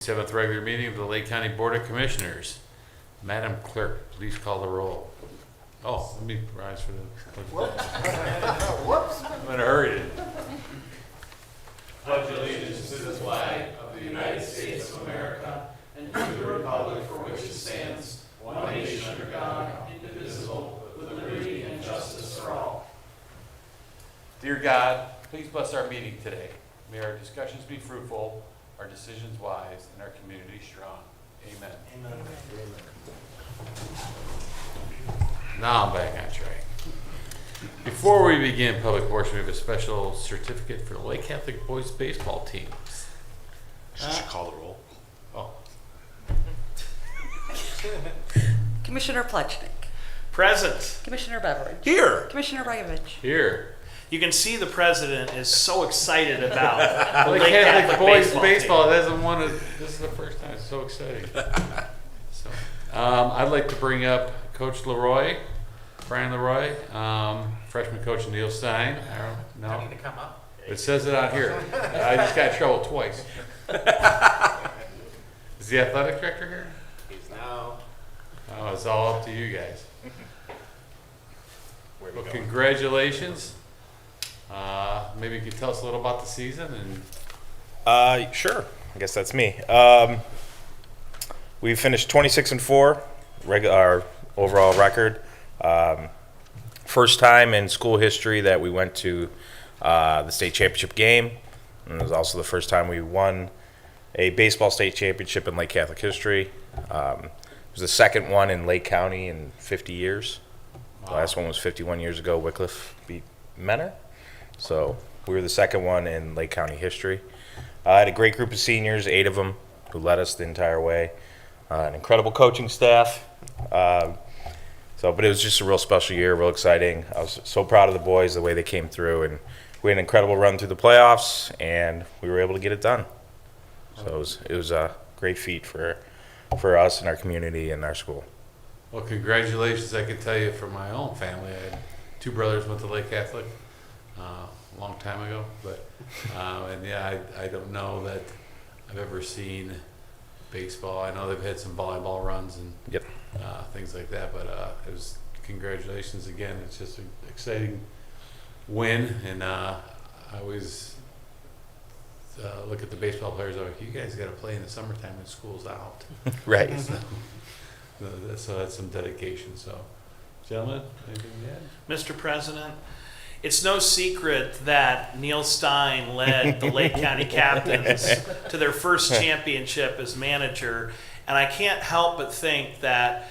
Seventh regular meeting of the Lake County Board of Commissioners. Madam Clerk, please call the roll. Oh, let me rise for the. Whoops. I'm in a hurry. Pledge allegiance to the flag of the United States of America and to the republic for which it stands, one nation under God, indivisible, with liberty and justice for all. Dear God, please bless our meeting today. May our discussions be fruitful, our decisions wise, and our community strong. Amen. Amen. Now I'm back on track. Before we begin public portion, we have a special certificate for the Lake Catholic boys baseball team. Should you call the roll? Oh, Commissioner Plechnik. Present. Commissioner Beveridge. Here. Commissioner Ragovich. here. You can see the president is so excited about the Lake Lake Catholic boys baseball baseball. team. It hasn't won it. This is the first time. It's so exciting. So, I'd like to bring up Coach Leroy, Brian Leroy, freshman coach Neil Stein. I don't know. To come up. It says it on here. I just got in trouble twice. Is the athletic director here? He's now. Oh, it's all up to you guys. Well, congratulations. Maybe you could tell us a little about the season and. Sure. I guess that's me. We finished 26-4, our overall record. First time in school history that we went to the state championship game. And it was also the first time we won a baseball state championship in Lake Catholic history. It was the second one in Lake County in 50 years. The last one was 51 years ago. Wycliffe beat Menor. So we were the second one in Lake County history. I had a great group of seniors, 8 of them, who led us the entire way. An incredible coaching staff. But it was just a real special year, real exciting. I was so proud of the boys, the way they came through, and we had an incredible run through the playoffs, and we were able to get it done. So it was a great feat for us and our community and our school. Well, congratulations. I can tell you from my own family, I had 2 brothers went to Lake Catholic a long time ago. But, and yeah, I don't know that I've ever seen baseball. I know they've had some volleyball runs and Yep. things like that. But it was congratulations again. It's just an exciting win. And I always look at the baseball players. I'm like, you guys got to play in the summertime when school's out. Right. So that's some dedication. So, gentlemen, anything to add? Mr. President, it's no secret that Neil Stein led the Lake County Captains to their first championship as manager. And I can't help but think that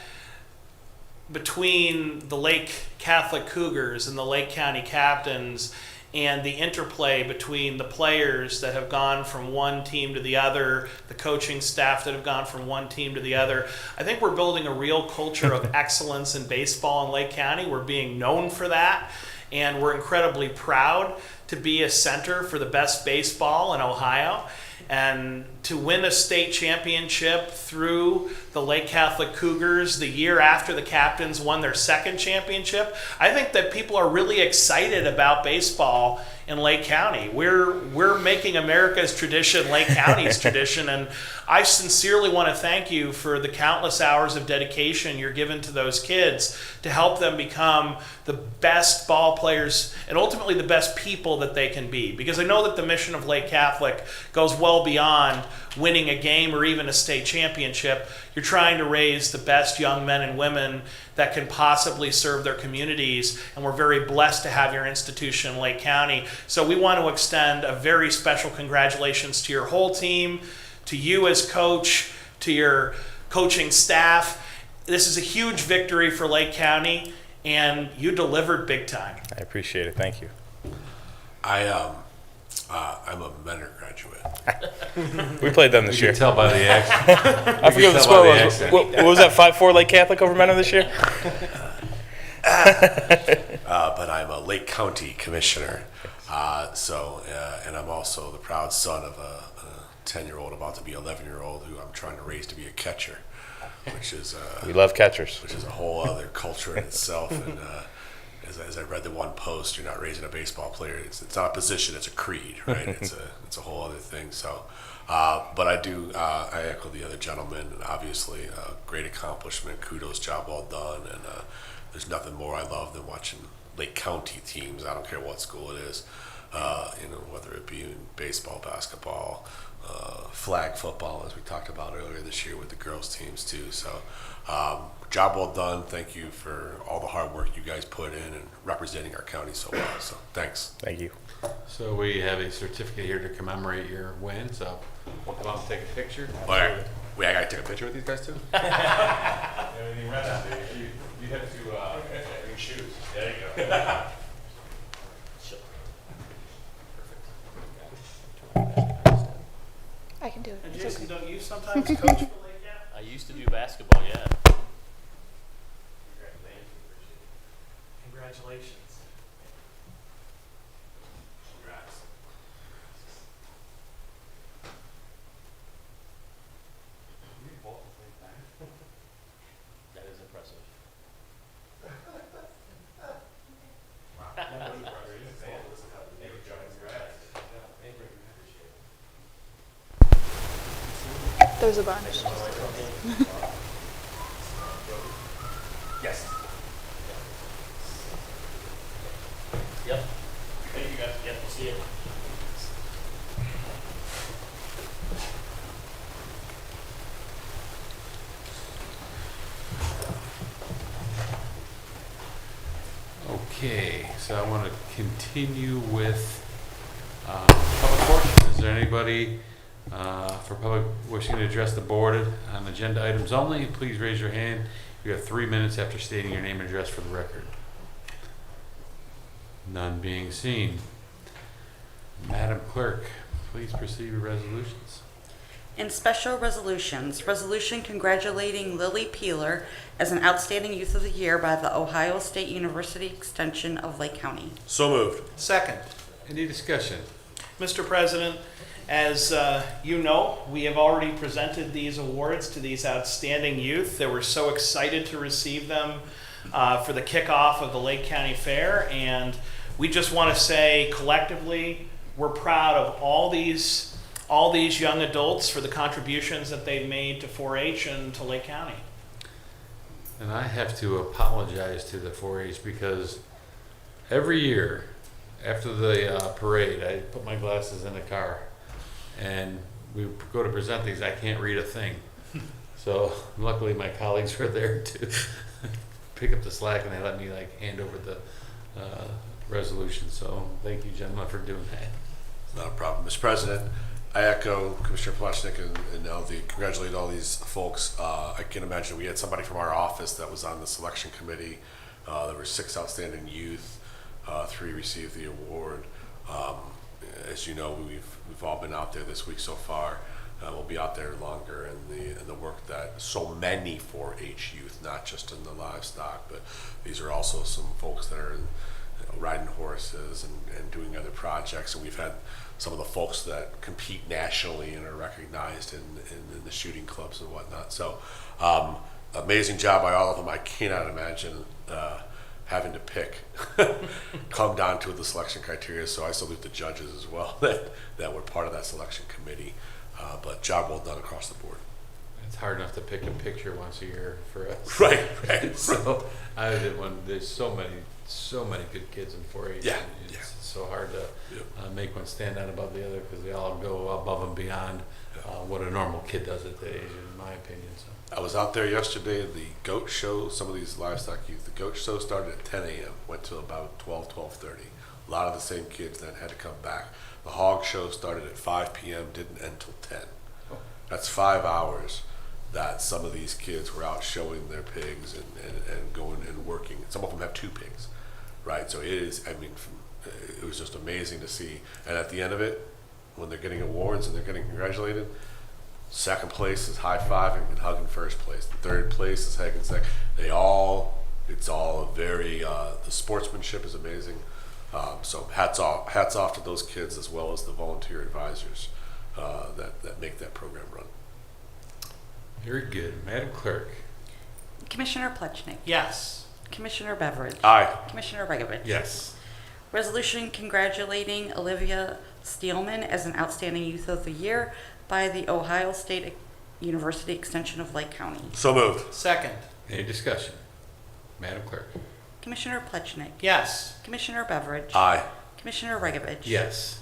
between the Lake Catholic Cougars and the Lake County Captains and the interplay between the players that have gone from one team to the other, the coaching staff that have gone from one team to the other, I think we're building a real culture of excellence in baseball in Lake County. We're being known for that, and we're incredibly proud to be a center for the best baseball in Ohio. And to win a state championship through the Lake Catholic Cougars the year after the Captains won their second championship, I think that people are really excited about baseball in Lake County. We're making America's tradition Lake County's tradition, and I sincerely want to thank you for the countless hours of dedication you're giving to those kids to help them become the best ball players and ultimately the best people that they can be. Because I know that the mission of Lake Catholic goes well beyond winning a game or even a state championship. You're trying to raise the best young men and women that can possibly serve their communities, and we're very blessed to have your institution in Lake County. So we want to extend a very special congratulations to your whole team, to you as coach, to your coaching staff. This is a huge victory for Lake County, and you delivered big time. I appreciate it. Thank you. I'm a Menor graduate. We played them this You year. can tell by the accent. I forget what the tell by score the was. What was that, 5-4 Lake Catholic over Menor this year? But I'm a Lake County commissioner. And I'm also the proud son of a 10-year-old, about to be 11-year-old, who I'm trying to raise to be a catcher, which is We love catchers. a whole other culture in itself. And as I read the one post, you're not raising a baseball player. It's not a position. It's a creed, right? It's a whole other thing. So But I echo the other gentleman, and obviously, great accomplishment, kudos, job well done, and there's nothing more I love than watching Lake County teams, I don't care what school it is, whether it be in baseball, basketball, flag football, as we talked about earlier this year with the girls teams too. So, job well done. Thank you for all the hard work you guys put in and representing our county so well. So, thanks. Thank you. So we have a certificate here to commemorate your win, so come on, take a picture. All right. Wait, I gotta take a picture with these guys too? You have to bring shoes. There you go. I can do it. And It's Jason, okay. don't you sometimes coach for Lake Cat? I used to do basketball, yeah. Congratulations. Congrats. That is impressive. There's a bunch. Yes. Yep. Thank you guys. Yep, we'll see you. Okay, so I want to continue with public portion. Is there anybody for public wishing to address the board on agenda items only? Please raise your hand. You have 3 minutes after stating your name and address for the record. None being seen. Madam Clerk, please proceed with resolutions. In special resolutions, resolution congratulating Lily Peeler as an Outstanding Youth of the Year by the Ohio State University Extension of Lake County. So moved. Second. Any discussion? Mr. President, as you know, we have already presented these awards to these outstanding youth that were so excited to receive them for the kickoff of the Lake County Fair. And we just want to say collectively, we're proud of all these young adults for the contributions that they've made to 4-H and to Lake County. And I have to apologize to the 4-H because every year after the parade, I put my glasses in the car and we go to present these. I can't read a thing. So luckily my colleagues were there to pick up the slack and they let me hand over the resolution. So thank you, gentlemen, for doing that. Not a problem. Mr. President, I echo Commissioner Plotchnik and congratulate all these folks. I can imagine we had somebody from our office that was on the selection committee. There were 6 outstanding youth. 3 received the award. As you know, we've all been out there this week so far. We'll be out there longer, and the work that so many 4-H youth, not just in the livestock, but these are also some folks that are riding horses and doing other projects. And we've had some of the folks that compete nationally and are recognized in the shooting clubs and whatnot. So amazing job by all of them. I cannot imagine having to pick come down to the selection criteria. So I salute the judges as well that were part of that selection committee. But job well done across the board. It's hard enough to pick a picture once a year for us. Right. So I did one. There's so many good kids in 4-H. Yeah, It's so hard to make one stand out above the other because they all go above and beyond what a normal kid does at that age, in my opinion. So I was out there yesterday. The goat show, some of these livestock youth, the goat show started at 10 a.m., went to about 12:30. A lot of the same kids then had to come back. The hog show started at 5 p.m., didn't end till 10. That's 5 hours that some of these kids were out showing their pigs and going and working. Some of them have 2 pigs, right? So it was just amazing to see. And at the end of it, when they're getting awards and they're getting congratulated, second place is high-fiving and hugging first place. The third place is hugging second. It's all very, the sportsmanship is amazing. So hats off to those kids as well as the volunteer advisors that make that program run. very good, Madam Clerk. Commissioner Plechnik. Yes. Commissioner Beveridge. Aye. Commissioner Regovich. Yes. Resolution congratulating Olivia Steelman as an Outstanding Youth of the Year by the Ohio State University Extension of Lake County. So moved. Second. Any discussion? Madam Clerk? Commissioner Plechnik. Yes. Commissioner Beveridge. Aye. Commissioner Regovich. Yes.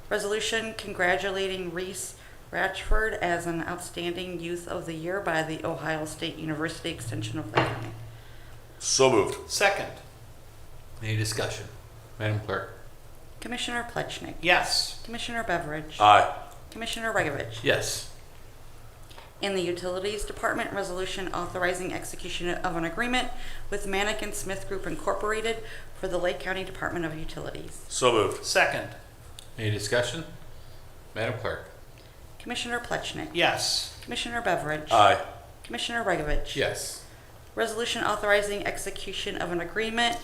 Resolution congratulating Reese Ratchford as an outstanding youth of the year by the Ohio State University Extension of Lake County. So moved. Second. Any discussion? Madam Clerk? Commissioner Plechnik. Yes. Commissioner Beveridge. Aye. Commissioner Regovich. Yes. In the Utilities Department, resolution authorizing execution of an agreement with Manick & Smith Group Incorporated for the Lake County Department of Utilities. So moved. Second. Any discussion? Madam Clerk? Commissioner Plechnik. Yes. Commissioner Beveridge. Aye. Commissioner Regovich. Yes. Resolution authorizing execution of an agreement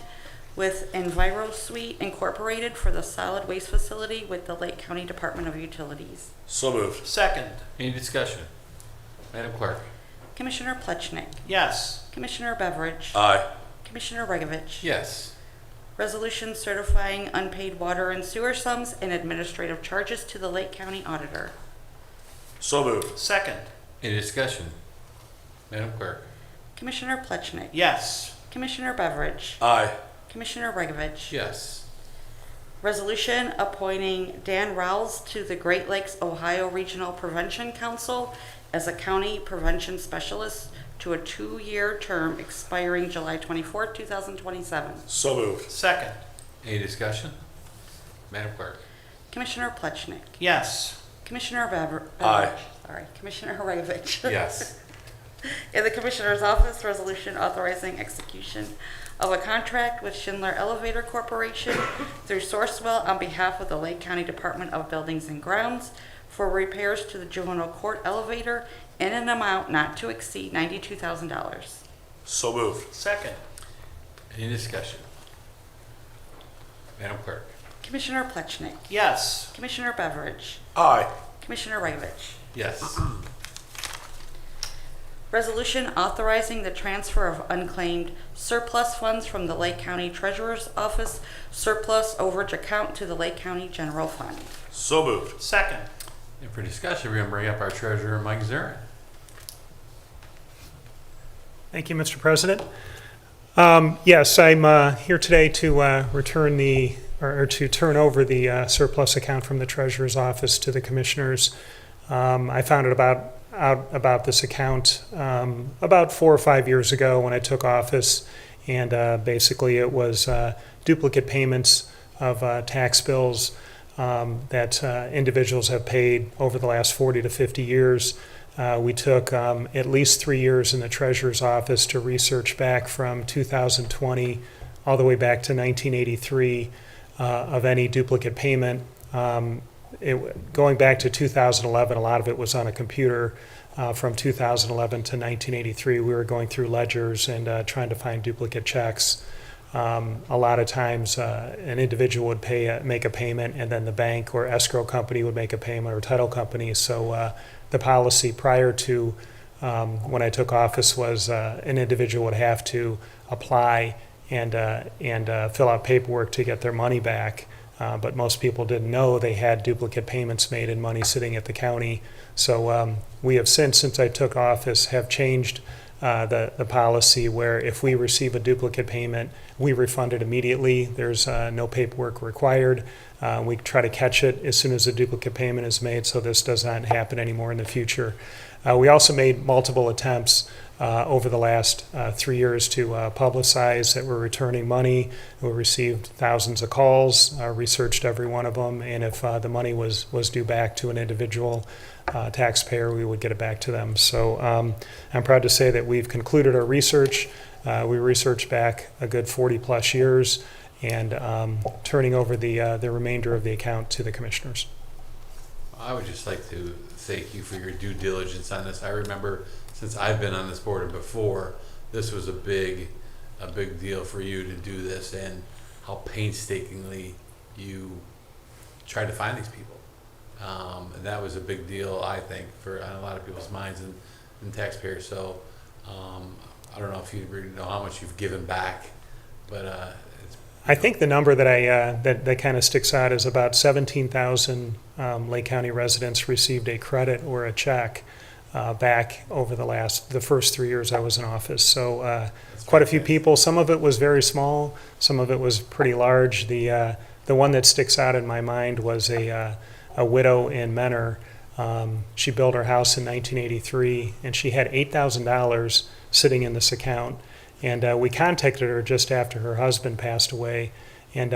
with EnviroSuite Incorporated for the solid waste facility with the Lake County Department of Utilities. So moved. Second. Any discussion? Madam Clerk? Commissioner Plechnik. Yes. Commissioner Beveridge. Aye. Commissioner Regovich. Yes. Resolution certifying unpaid water and sewer sums and administrative charges to the Lake County Auditor. So moved. Second. Any discussion? Madam Clerk? Commissioner Plechnik. Yes. Commissioner Beveridge. Aye. Commissioner Regovich. Yes. Resolution appointing Dan Rowles to the Great Lakes Ohio Regional Prevention Council as a county prevention specialist to a 2-year term expiring July 24, 2027. So moved. Second. Any discussion? Madam Clerk? Commissioner Plechnik. Yes. Commissioner Beveridge. Aye. Sorry, Commissioner Regovich. Yes. In the Commissioner's Office, resolution authorizing execution of a contract with Schindler Elevator Corporation through Sourcewell on behalf of the Lake County Department of Buildings and Grounds for repairs to the juvenile court elevator in an amount not to exceed $92,000. So moved. Second. Any discussion? Madam Clerk? Commissioner Plechnik. Yes. Commissioner Beveridge. Aye. Commissioner Regovich. Yes. Resolution authorizing the transfer of unclaimed surplus funds from the Lake County Treasurer's Office surplus overage account to the Lake County General Fund. So moved. Second. And for discussion, we're going to bring up our treasurer, Mike Zarin. Thank you, Mr. President. Yes, I'm here today to return or to turn over the surplus account from the Treasurer's Office to the Commissioners. I found out about this account about 4 or 5 years ago when I took office, and basically it was duplicate payments of tax bills that individuals have paid over the last 40 to 50 years. We took at least 3 years in the Treasurer's Office to research back from 2020 all the way back to 1983 of any duplicate payment. Going back to 2011, a lot of it was on a computer. From 2011 to 1983, we were going through ledgers and trying to find duplicate checks. A lot of times, an individual would make a payment, and then the bank or escrow company would make a payment, or title company. So the policy prior to when I took office was an individual would have to apply and fill out paperwork to get their money back. But most people didn't know they had duplicate payments made and money sitting at the county. So we have since I took office, have changed the policy where if we receive a duplicate payment, we refund it immediately. There's no paperwork required. We try to catch it as soon as a duplicate payment is made, so this does not happen anymore in the future. We also made multiple attempts over the last 3 years to publicize that we're returning money. We received thousands of calls, researched every one of them, and if the money was due back to an individual taxpayer, we would get it back to them. So I'm proud to say that we've concluded our research. We researched back a good 40 plus years, and turning over the remainder of the account to the Commissioners. I would just like to thank you for your due diligence on this. I remember since I've been on this board and before, this was a big deal for you to do this, and how painstakingly you tried to find these people. And that was a big deal, I think, for a lot of people's minds and taxpayers. So I don't know if you really know how much you've given back, but I think the number that that kind of sticks out is about 17,000 Lake County residents received a credit or a check back over the first 3 years I was in office. So quite a few people. Some of it was very small. Some of it was pretty large. The one that sticks out in my mind was a widow in Menor. She built her house in 1983, and she had $8,000 sitting in this account. And we contacted her just after her husband passed away. And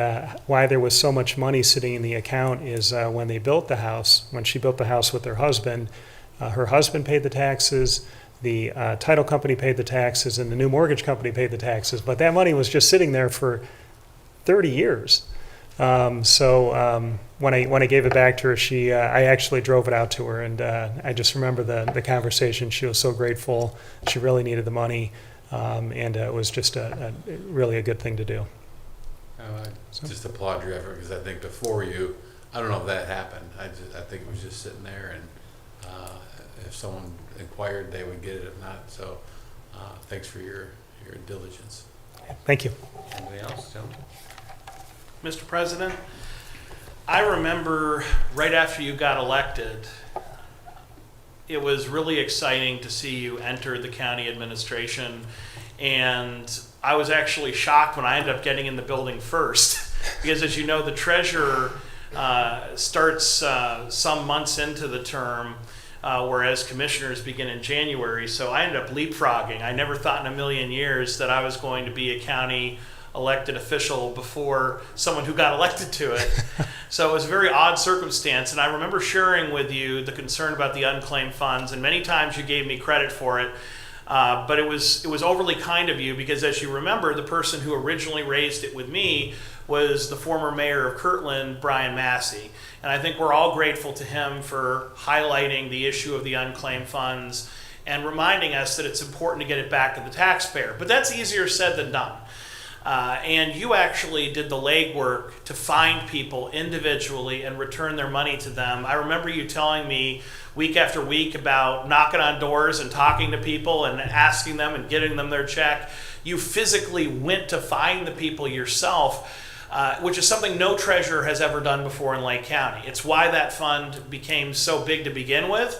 why there was so much money sitting in the account is when they built the house, when she built the house with her husband paid the taxes, the title company paid the taxes, and the new mortgage company paid the taxes. But that money was just sitting there for 30 years. So when I gave it back to her, I actually drove it out to her, and I just remember the conversation. She was so grateful. She really needed the money. And it was just really a good thing to do. I just applaud your effort, because I think before you, I don't know if that happened. I think it was just sitting there, and if someone inquired, they would get it. If not, so thanks for your diligence. Thank you. Anybody else, gentlemen? Mr. President, I remember right after you got elected, it was really exciting to see you enter the county administration, and I was actually shocked when I ended up getting in the building first, because as you know, the treasurer starts some months into the term, whereas commissioners begin in January, so I ended up leapfrogging. I never thought in a million years that I was going to be a county elected official before someone who got elected to it. So it was a very odd circumstance, and I remember sharing with you the concern about the unclaimed funds, and many times you gave me credit for it, but it was overly kind of you, because as you remember, the person who originally raised it with me was the former mayor of Kirtland, Brian Massey, and I think we're all grateful to him for highlighting the issue of the unclaimed funds and reminding us that it's important to get it back to the taxpayer. But that's easier said than done. And you actually did the legwork to find people individually and return their money to them. I remember you telling me week after week about knocking on doors and talking to people and asking them and getting them their check. You physically went to find the people yourself, which is something no treasurer has ever done before in Lake County. It's why that fund became so big to begin with.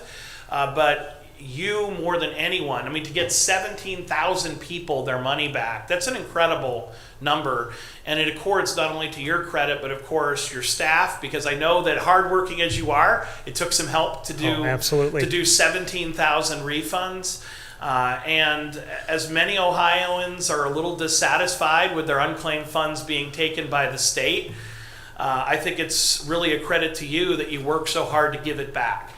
But you, more than anyone, I mean, to get 17,000 people their money back, that's an incredible number. And it accords not only to your credit, but of course your staff, because I know that hardworking as you are, it took some help to do, absolutely. to do 17,000 refunds. And as many Ohioans are a little dissatisfied with their unclaimed funds being taken by the state, I think it's really a credit to you that you work so hard to give it back.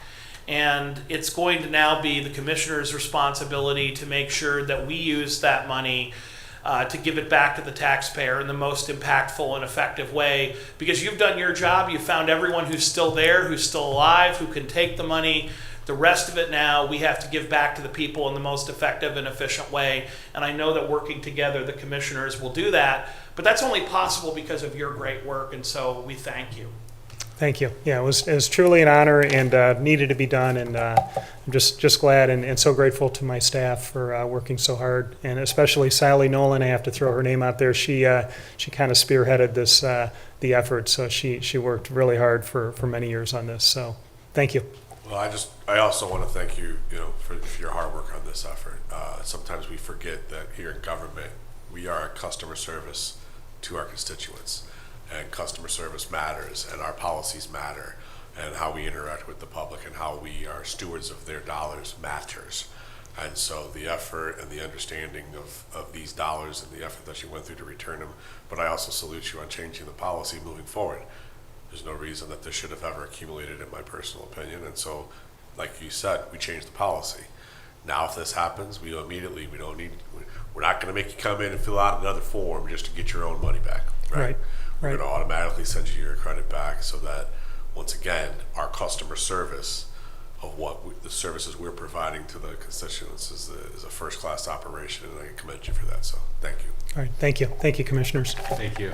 And it's going to now be the commissioner's responsibility to make sure that we use that money to give it back to the taxpayer in the most impactful and effective way. Because you've done your job, you've found everyone who's still there, who's still alive, who can take the money. The rest of it now, we have to give back to the people in the most effective and efficient way. And I know that working together, the commissioners will do that. But that's only possible because of your great work, and so we thank you. Thank you. Yeah, it was truly an honor and needed to be done, and I'm just glad and so grateful to my staff for working so hard, and especially Sally Nolan. I have to throw her name out there. She kind of spearheaded this the effort, so she worked really hard for many years on this. So thank you. Well, I also want to thank you, for your hard work on this effort. Sometimes we forget that here in government, we are a customer service to our constituents. And customer service matters, and our policies matter, and how we interact with the public and how we are stewards of their dollars matters. And so the effort and the understanding of these dollars and the effort that you went through to return them, but I also salute you on changing the policy moving forward. There's no reason that this should have ever accumulated, in my personal opinion, and so, like you said, we changed the policy. Now if this happens, we're not gonna make you come in and fill out another form just to get your own money back, right? We're going to automatically send you your credit back, so that, once again, our customer service of the services we're providing to the constituents is a first-class operation, and I commend you for that. So, thank you. All right, thank you. Thank you, commissioners. Thank you.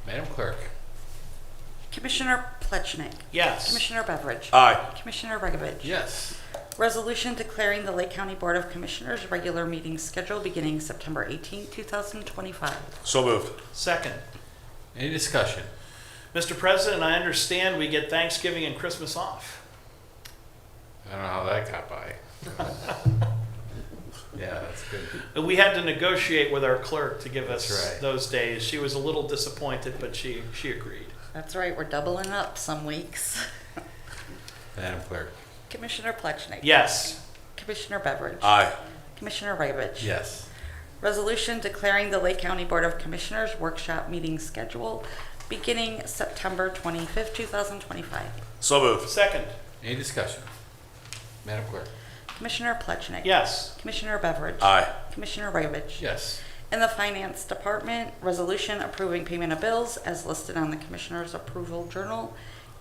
Madam Clerk? Commissioner Plechnik. Yes. Commissioner Beveridge. Aye. Commissioner Regovich. Yes. Resolution declaring the Lake County Board of Commissioners regular meeting schedule beginning September 18, 2025. So moved. Second. Any discussion? Mr. President, I understand we get Thanksgiving and Christmas off. I don't know how that got by. Yeah, that's good. We had to negotiate with our clerk to give us That's right. those days. She was a little disappointed, but she agreed. That's right, we're doubling up some weeks. Madam Clerk? Commissioner Plechnik. Yes. Commissioner Beveridge. Aye. Commissioner Ravitch. Yes. Resolution declaring the Lake County Board of Commissioners workshop meeting schedule beginning September 25th, 2025. So moved. Second. Any discussion? Madam Clerk? Commissioner Plechnik. Yes. Commissioner Beveridge. Aye. Commissioner Ravitch. Yes. In the Finance Department, resolution approving payment of bills as listed on the Commissioner's Approval Journal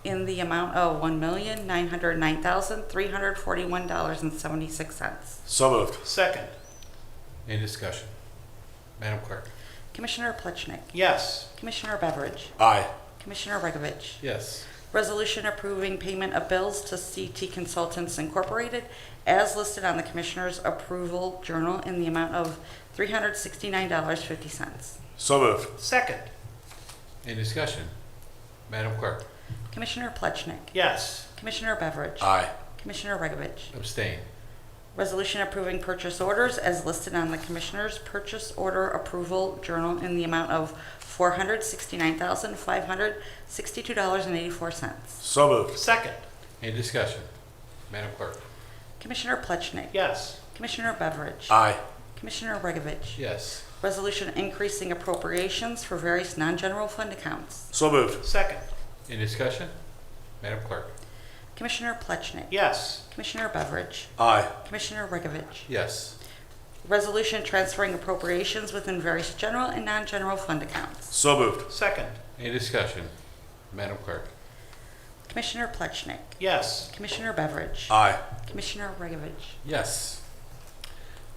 in the amount of $1,909,341.76. So moved. Second. Any discussion? Madam Clerk? Commissioner Plechnik. Yes. Commissioner Beveridge. Aye. Commissioner Regovich. Yes. Resolution approving payment of bills to CT Consultants Incorporated as listed on the Commissioner's Approval Journal in the amount of $369.50. So moved. Second. Any discussion? Madam Clerk? Commissioner Plechnik. Yes. Commissioner Beveridge. Aye. Commissioner Regovich. Abstain. Resolution approving purchase orders as listed on the Commissioner's Purchase Order Approval Journal in the amount of $469,562.84. So moved. Second. Any discussion? Madam Clerk? Commissioner Plechnik. Yes. Commissioner Beveridge. Aye. Commissioner Regovich. Yes. Resolution increasing appropriations for various non-general fund accounts. So moved. Second. Any discussion? Madam Clerk? Commissioner Plechnik. Yes. Commissioner Beveridge. Aye. Commissioner Regovich. Yes. Resolution transferring appropriations within various general and non-general fund accounts. So moved. Second. Any discussion? Madam Clerk? Commissioner Plechnik. Yes. Commissioner Beveridge. Aye. Commissioner Regovich. Yes.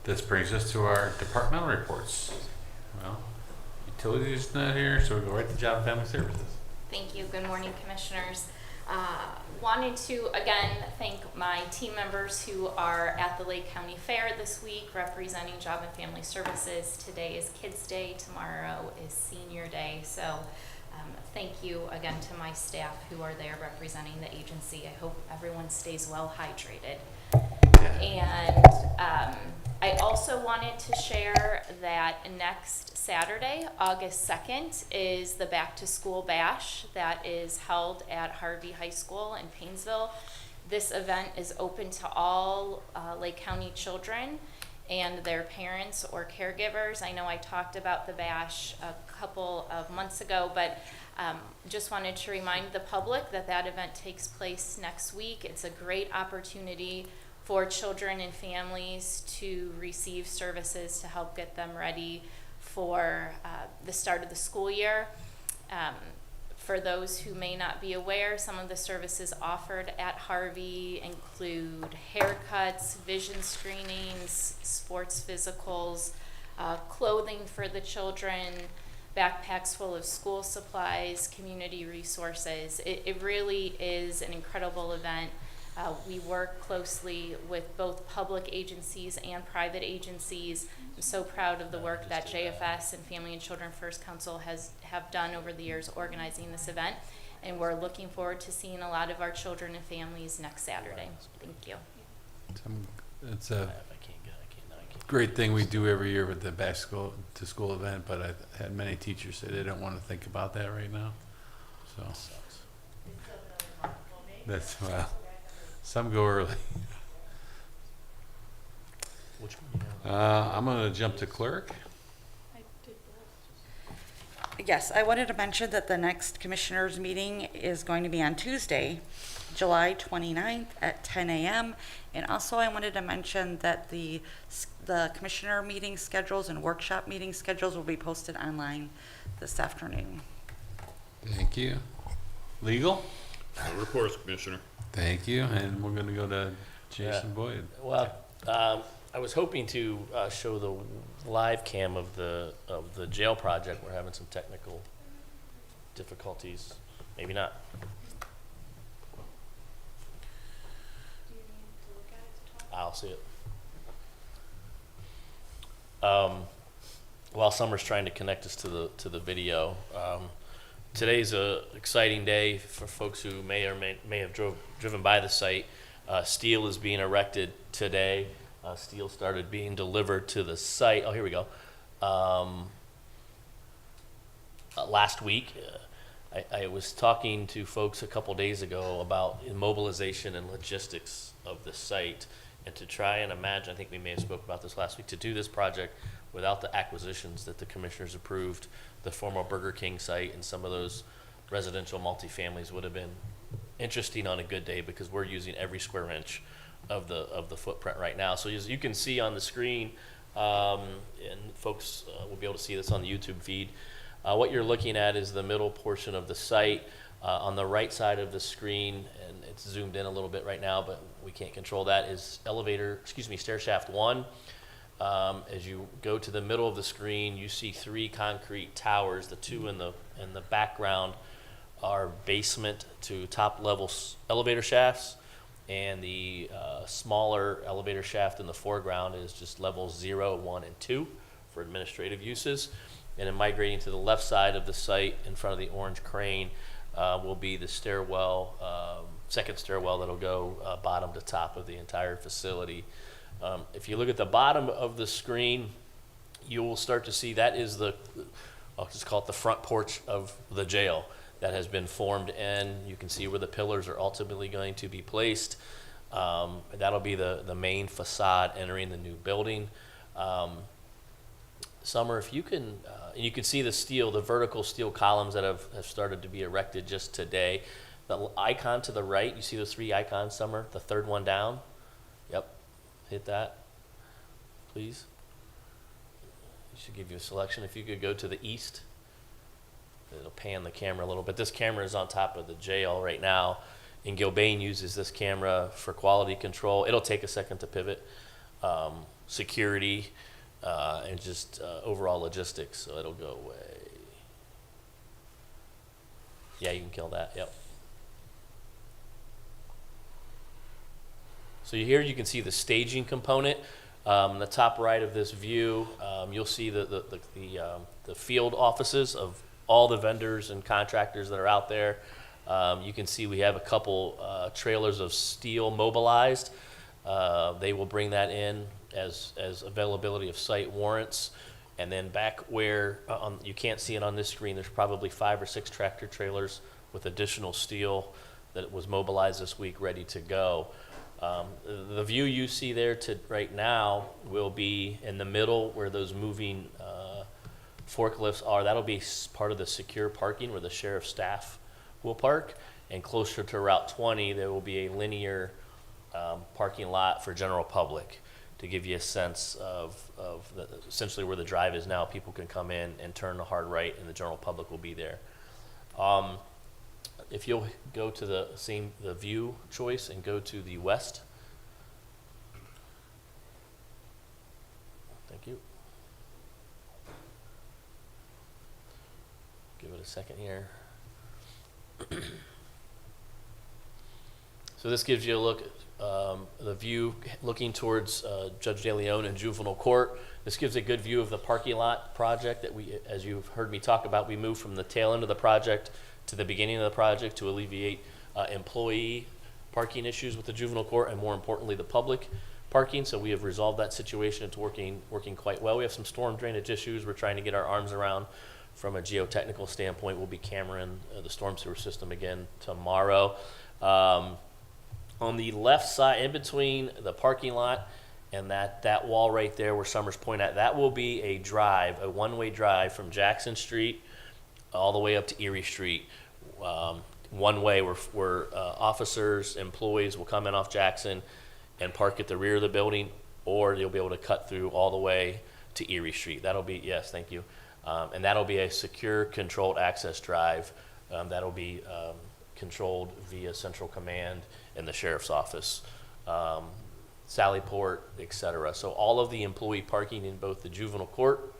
This brings us to our departmental reports. Well, utilities not here, so we go right to Job and Family Services. Thank you. Good morning, Commissioners. Wanted to again thank my team members who are at the Lake County Fair this week representing Job and Family Services. Today is Kids Day, tomorrow is Senior Day. So thank you again to my staff who are there representing the agency. I hope everyone stays well hydrated. And I also wanted to share that next Saturday, August 2nd, is the Back to School Bash that is held at Harvey High School in Painesville. This event is open to all Lake County children and their parents or caregivers. I know I talked about the bash a couple of months ago, but just wanted to remind the public that that event takes place next week. It's a great opportunity for children and families to receive services to help get them ready for the start of the school year. For those who may not be aware, some of the services offered at Harvey include haircuts, vision screenings, sports physicals, clothing for the children, backpacks full of school supplies, community resources. It really is an incredible event. We work closely with both public agencies and private agencies. I'm so proud of the work that JFS and Family and Children First Council have done over the years organizing this event, and we're looking forward to seeing a lot of our children and families next Saturday. Thank you. It's a great thing we do every year with the back to school event, but I've had many teachers say they don't want to think about that right now. So that's, well, some go early. I'm going to jump to clerk. Yes, I wanted to mention that the next Commissioners meeting is going to be on Tuesday, July 29th at 10 a.m. And also I wanted to mention that the Commissioner meeting schedules and workshop meeting schedules will be posted online this afternoon. Thank you. Legal? No reports, Commissioner. Thank you. And we're going to go to Jason Boyd. Well, I was hoping to show the live cam of the jail project. We're having some technical difficulties. Maybe not. I'll see it. While Summer's trying to connect us to the video, today's a exciting day for folks who may or may have driven by the site. Steel is being erected today. Steel started being delivered to the site. Oh, here we go. Last week, I was talking to folks a couple days ago about immobilization and logistics of the site, and to try and imagine, I think we may have spoke about this last week, to do this project without the acquisitions that the commissioners approved, the former Burger King site and some of those residential multifamilies would have been interesting on a good day, because we're using every square inch of the footprint right now. So as you can see on the screen, and folks will be able to see this on the YouTube feed, what you're looking at is the middle portion of the site. On the right side of the screen, and it's zoomed in a little bit right now, but we can't control that, is stair shaft 1. As you go to the middle of the screen, you see 3 concrete towers. The 2 in the background are basement to top level elevator shafts, and the smaller elevator shaft in the foreground is just levels 0, 1, and 2 for administrative uses. And then migrating to the left side of the site in front of the orange crane will be the stairwell, second stairwell that'll go bottom to top of the entire facility. If you look at the bottom of the screen, you will start to see that is I'll just call it the front porch of the jail that has been formed in. You can see where the pillars are ultimately going to be placed. That'll be the main facade entering the new building. Summer, if you can, you can see the vertical steel columns that have started to be erected just today. The icon to the right, you see those 3 icons, Summer? The third one down? Yep, hit that, please. It should give you a selection. If you could go to the east, it'll pan the camera a little bit. This camera is on top of the jail right now, and Gilbane uses this camera for quality control. It'll take a second to pivot. Security, and just overall logistics, so it'll go away. Yeah, you can kill that, yep. So here you can see the staging component. The top right of this view, you'll see the field offices of all the vendors and contractors that are out there. You can see we have a couple trailers of steel mobilized. They will bring that in as availability of site warrants. And then back where you can't see it on this screen, there's probably 5 or 6 tractor trailers with additional steel that was mobilized this week ready to go. The view you see there right now will be in the middle where those moving forklifts are. That'll be part of the secure parking where the sheriff's staff will park. And closer to Route 20, there will be a linear parking lot for general public, to give you a sense of essentially where the drive is now. People can come in and turn the hard right, and the general public will be there. If you'll go to the view choice and go to the west. Thank you. Give it a second here. So this gives you a look, the view looking towards Judge De Leon and Juvenile Court. This gives a good view of the parking lot project that we, as you've heard me talk about, we moved from the tail end of the project to the beginning of the project to alleviate employee parking issues with the Juvenile Court, and more importantly, the public parking. So we have resolved that situation. It's working quite well. We have some storm drainage issues we're trying to get our arms around from a geotechnical standpoint. We'll be cameraing the storm sewer system again tomorrow. On the left side, in between the parking lot and that wall right there where Summer's pointing at, that will be a drive, a one-way drive from Jackson Street all the way up to Erie Street. One way where officers, employees will come in off Jackson and park at the rear of the building, or you'll be able to cut through all the way to Erie Street. That'll be, yes, thank you. And that'll be a secure, controlled access drive. That'll be controlled via central command in the sheriff's office, Sallyport, etc. So all of the employee parking in both the juvenile court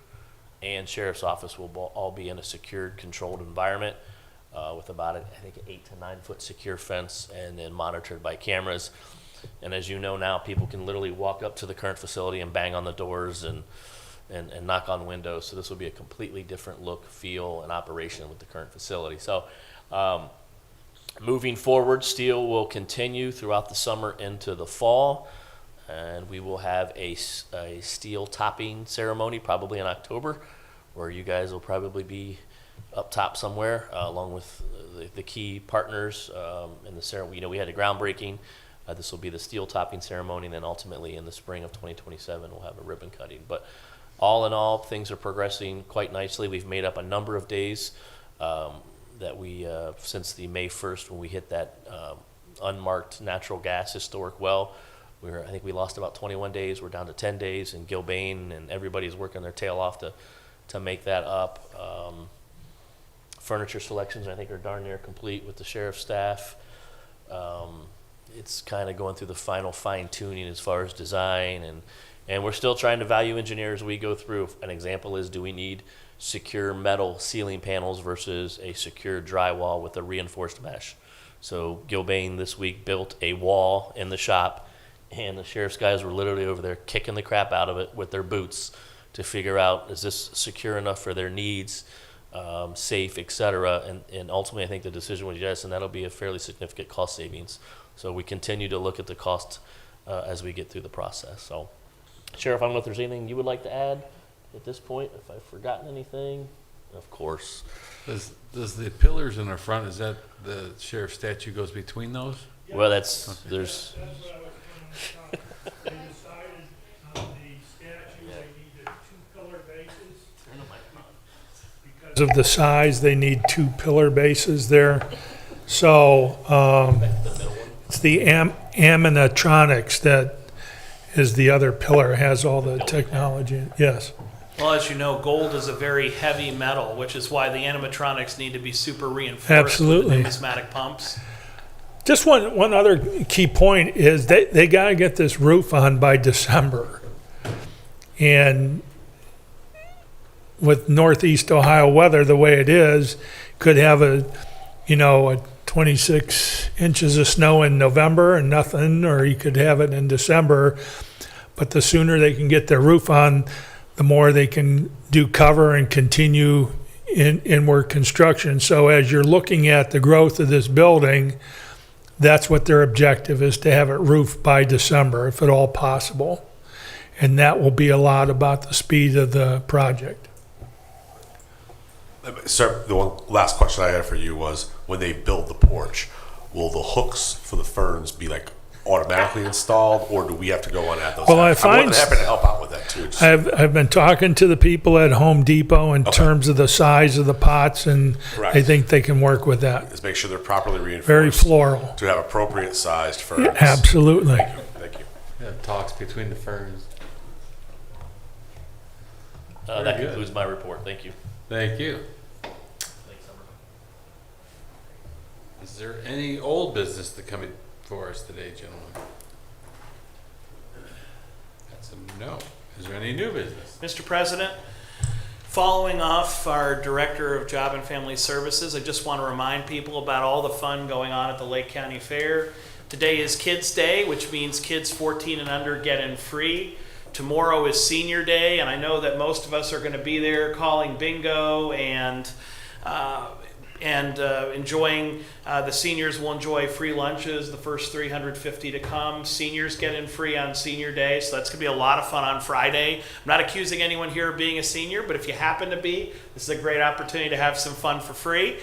and sheriff's office will all be in a secured, controlled environment with about, I think, an 8 to 9 foot secure fence, and then monitored by cameras. And as you know now, people can literally walk up to the current facility and bang on the doors and knock on windows. So this will be a completely different look, feel, and operation with the current facility. So moving forward, steel will continue throughout the summer into the fall. And we will have a steel topping ceremony probably in October, where you guys will probably be up top somewhere, along with the key partners in the ceremony. You know, we had a groundbreaking. This will be the steel topping ceremony, and then ultimately in the spring of 2027, we'll have a ribbon cutting. But all in all, things are progressing quite nicely. We've made up a number of days that we, since the May 1st when we hit that unmarked natural gas historic well. I think we lost about 21 days. We're down to 10 days, and Gilbane and everybody's working their tail off to make that up. Furniture selections, I think, are darn near complete with the sheriff's staff. It's kind of going through the final fine-tuning as far as design, and we're still trying to value engineer as we go through. An example is, do we need secure metal ceiling panels versus a secure drywall with a reinforced mesh? So Gilbane this week built a wall in the shop, and the sheriff's guys were literally over there kicking the crap out of it with their boots to figure out, is this secure enough for their needs, safe, etc. And ultimately, I think the decision was yes, and that'll be a fairly significant cost savings. So we continue to look at the cost as we get through the process. So, Sheriff, I don't know if there's anything you would like to add at this point, if I've forgotten anything. Of course. Does the pillars in the front, is that the sheriff's statue goes between those? Well, there's. They decided on the statue they needed 2 pillar bases. Because of the size, they need 2 pillar bases there. So it's the Animatronics that is the other pillar, has all the technology. Yes. Well, as you know, gold is a very heavy metal, which is why the animatronics need to be super reinforced Absolutely. with the numismatic pumps. Just one other key point is they got to get this roof on by December. And with Northeast Ohio weather the way it is, could have a 26 inches of snow in November and nothing, or you could have it in December. But the sooner they can get their roof on, the more they can do cover and continue inward construction. So as you're looking at the growth of this building, that's what their objective is, to have it roofed by December, if at all possible. And that will be a lot about the speed of the project. Sir, the one last question I had for you was, when they build the porch, will the hooks for the ferns be like automatically installed, or do we have to go on and add those? Well, I'm more than happy to help out with that too. Just- I've been talking to the people at Home Depot in terms of the size of the pots, and Correct. I think they can work with that. Just make sure they're properly reinforced. Very floral. To have appropriate sized ferns. Yeah, absolutely. Thank you. Yeah, talks between the ferns. That Very good. concludes my report. Thank you. Thank you. Is there any old business to come in for us today, gentlemen? That's a no. Is there any new business? Mr. President, following off our Director of Job and Family Services, I just want to remind people about all the fun going on at the Lake County Fair. Today is Kids Day, which means kids 14 and under get in free. Tomorrow is Senior Day, and I know that most of us are going to be there calling bingo and enjoying. The seniors will enjoy free lunches, the first 350 to come. Seniors get in free on Senior Day, so that's going to be a lot of fun on Friday. I'm not accusing anyone here of being a senior, but if you happen to be, this is a great opportunity to have some fun for free.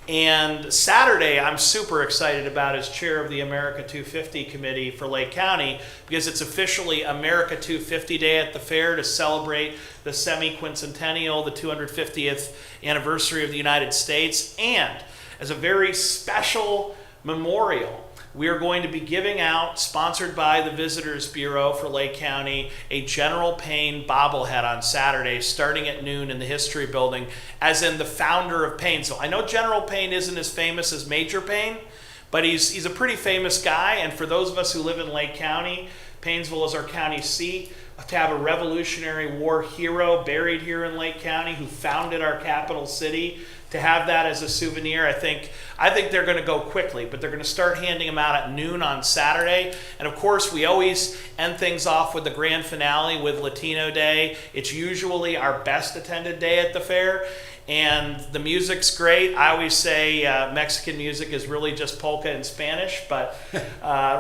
And Saturday, I'm super excited about as chair of the America 250 Committee for Lake County, because it's officially America 250 Day at the fair to celebrate the semi-quincentennial, the 250th anniversary of the United States. And as a very special memorial, we are going to be giving out, sponsored by the Visitors Bureau for Lake County, a General Payne bobblehead on Saturday, starting at noon in the History Building, as in the founder of Payne. So I know General Payne isn't as famous as Major Payne, but he's a pretty famous guy. And for those of us who live in Lake County, Paynesville is our county seat, to have a Revolutionary War hero buried here in Lake County who founded our capital city, to have that as a souvenir. I think they're going to go quickly, but they're going to start handing them out at noon on Saturday. And of course, we always end things off with the grand finale with Latino Day. It's usually our best attended day at the fair. And the music's great. I always say Mexican music is really just polka and Spanish, but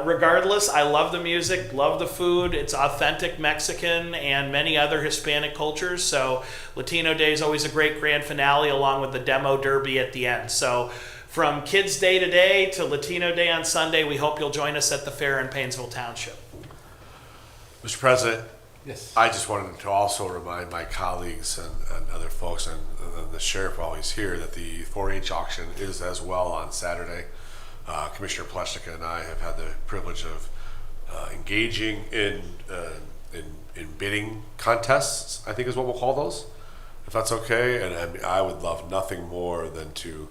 regardless, I love the music, love the food. It's authentic Mexican and many other Hispanic cultures. So Latino Day is always a great grand finale along with the demo derby at the end. So from Kids Day today to Latino Day on Sunday, we hope you'll join us at the fair in Paynesville Township. Mr. President, Yes. I just wanted to also remind my colleagues and other folks and the sheriff while he's here that the 4-H auction is as well on Saturday. Commissioner Pleshnika and I have had the privilege of engaging in bidding contests, I think is what we'll call those, if that's okay. And I would love nothing more than to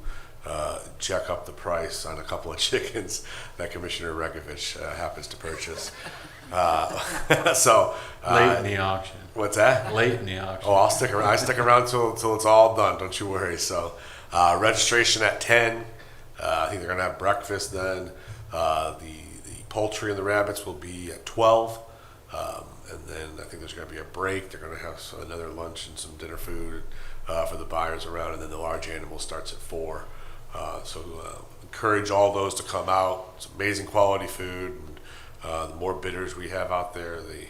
jack up the price on a couple of chickens that Commissioner Rekovich happens to purchase. So Late in the auction. what's that? Late in the auction. Oh, I'll stick around. I stick around till it's all done. Don't you worry. So, registration at 10. I think they're gonna have breakfast then. The poultry and the rabbits will be at 12, and then I think there's gonna be a break. They're gonna have another lunch and some dinner food for the buyers around, and then the large animal starts at 4. Encourage all those to come out. It's amazing quality food. The more bidders we have out there, the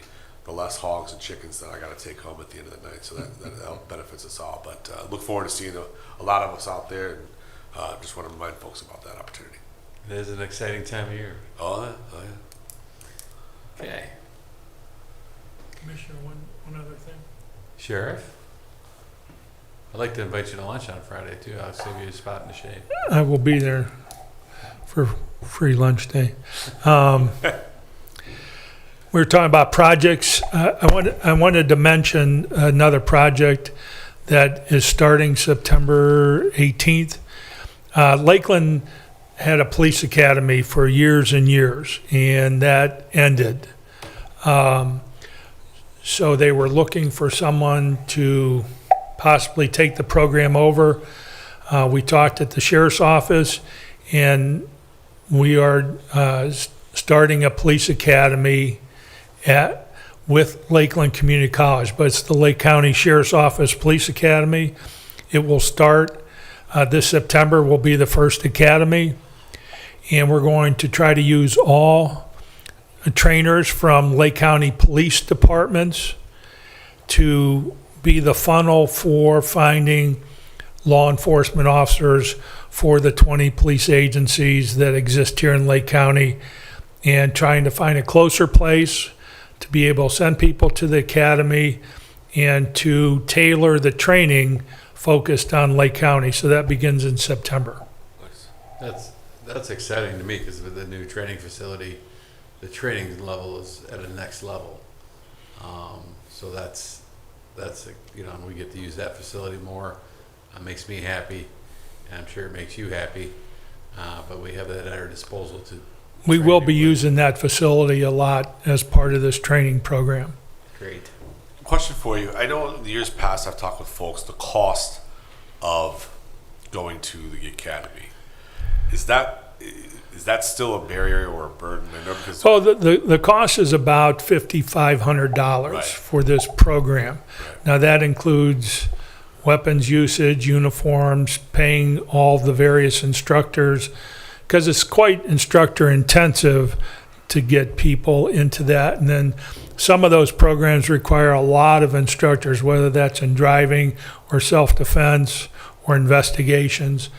less hogs and chickens that I got to take home at the end of the night. So that benefits us all. But look forward to seeing a lot of us out there, and just want to remind folks about that opportunity. It is an exciting time of year. Oh yeah. Okay. Commissioner, one other thing. Sheriff? I'd like to invite you to lunch on Friday, too. I'll save you a spot in the shade. I will be there for free lunch day. We were talking about projects. I wanted to mention another project that is starting September 18th. Lakeland had a police academy for years and years, and that ended. So they were looking for someone to possibly take the program over. We talked at the sheriff's office, and we are starting a police academy with Lakeland Community College, but it's the Lake County Sheriff's Office Police Academy. It will start this September, will be the first academy, and we're going to try to use all trainers from Lake County Police Departments to be the funnel for finding law enforcement officers for the 20 police agencies that exist here in Lake County, and trying to find a closer place to be able to send people to the academy and to tailor the focused on Lake County. So that begins in September. That's exciting to me because with the new training facility, the training level is at a next level. So that's and we get to use that facility more. It makes me happy, and I'm sure it makes you happy. But we have that at our disposal to. We will be using that facility a lot as part of this training program. Great. Question for you. I know in the years past I've talked with folks the cost of going to the academy. Is that still a barrier or a burden? I know because the cost is about $5,500 Right. for this program. Right. Now that includes weapons usage, uniforms, paying all the various instructors, because it's quite instructor intensive to get people into that. And then some of those programs require a lot of instructors, whether that's in driving or self-defense or investigations.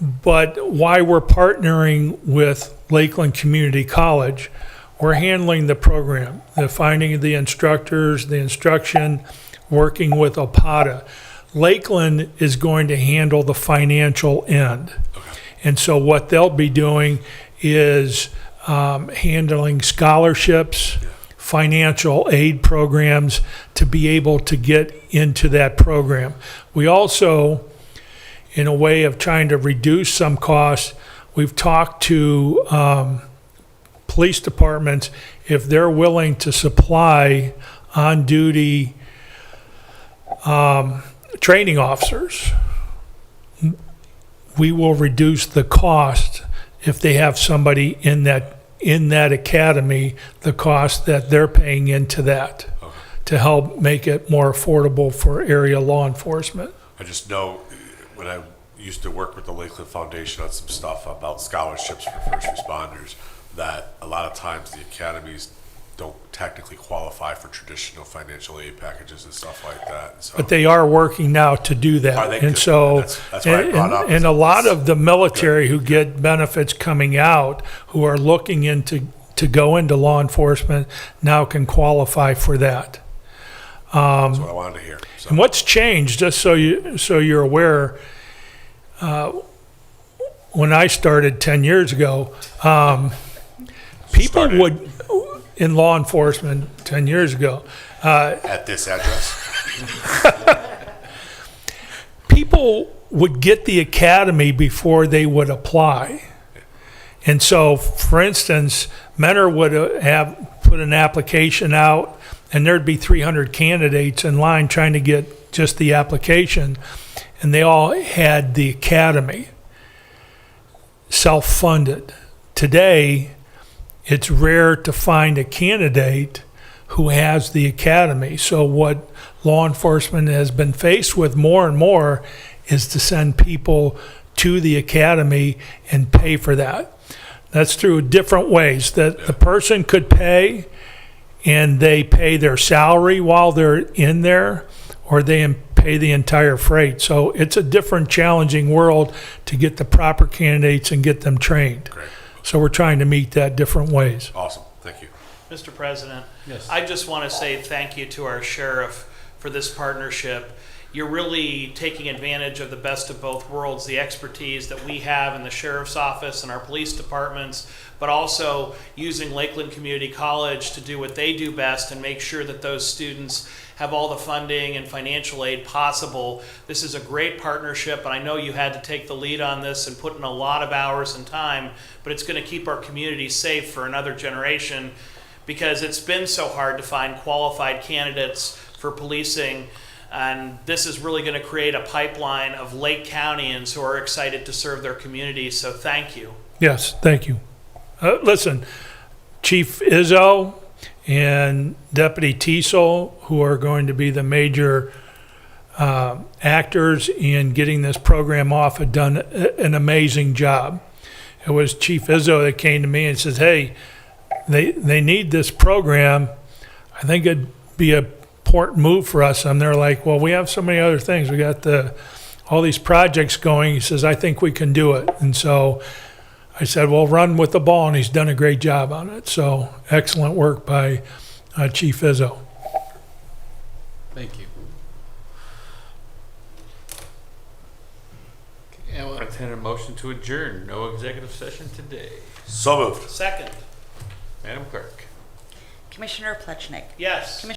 But why we're partnering with Lakeland Community College, we're handling the program, the finding of the instructors, the instruction, working with OPATA. Lakeland is going to handle the financial end. And so what they'll be doing is handling scholarships, financial aid programs to be able to get into that program. We also, in a way of trying to reduce some costs, we've talked to police departments if they're willing to supply on-duty training officers we will reduce the cost if they have somebody in that academy, the cost that they're paying into that to help make it more affordable for area law enforcement. I just know when I used to work with the Lakeland Foundation on some stuff about scholarships for first responders, that a lot of times the academies don't technically qualify for traditional financial aid packages and stuff like that. So, But they are working now to do that. Are they? And Good. so, That's why I brought up. and a lot of the military who get benefits coming out, who are looking to go into law enforcement, now can qualify for that. That's what I wanted to hear. So, And what's changed, just so you're aware, when I started 10 years ago, people Started. would, in law enforcement 10 years ago, at this address, people would get the academy before they would apply. And so, for instance, Mentor would have put an application out, and there'd be 300 candidates in line trying to get just the application, and they all had the academy self-funded. Today, it's rare to find a candidate who has the academy. So what law enforcement has been faced with more and more is to send people to the academy and pay for that. That's through different ways that the person could pay, and they pay their salary while they're in there, or they pay the entire freight. So it's a different challenging world to get the proper candidates and get them trained. great, So we're trying to meet that different ways. awesome, thank you. Mr. President, Yes. I just want to say thank you to our sheriff for this partnership. You're really taking advantage of the best of both worlds, the expertise that we have in the sheriff's office and our police departments, but also using Lakeland Community College to do what they do best and make sure that those students have all the funding and financial aid possible. This is a great partnership, and I know you had to take the lead on this and put in a lot of hours and time, but it's going to keep our community safe for another generation, because it's been so hard to find qualified candidates for policing. And this is really going to create a pipeline of Lake Countyans who are excited to serve their communities. So thank you. Yes, thank you. Listen, Chief Izzo and Deputy Teasel, who are going to be the major actors in getting this program off, have done an amazing job. It was Chief Izzo that came to me and says, hey, they need this program. I think it'd be a important move for us. And they're like, well, we have so many other things. We got all these projects going. He says, I think we can do it. And so I said, well, run with the ball, and he's done a great job on it. So excellent work by Chief Izzo. Thank you. Okay, I will entertain a motion to adjourn. No executive session today. So moved. Second. Madam Clerk. Commissioner Plechnik. Yes.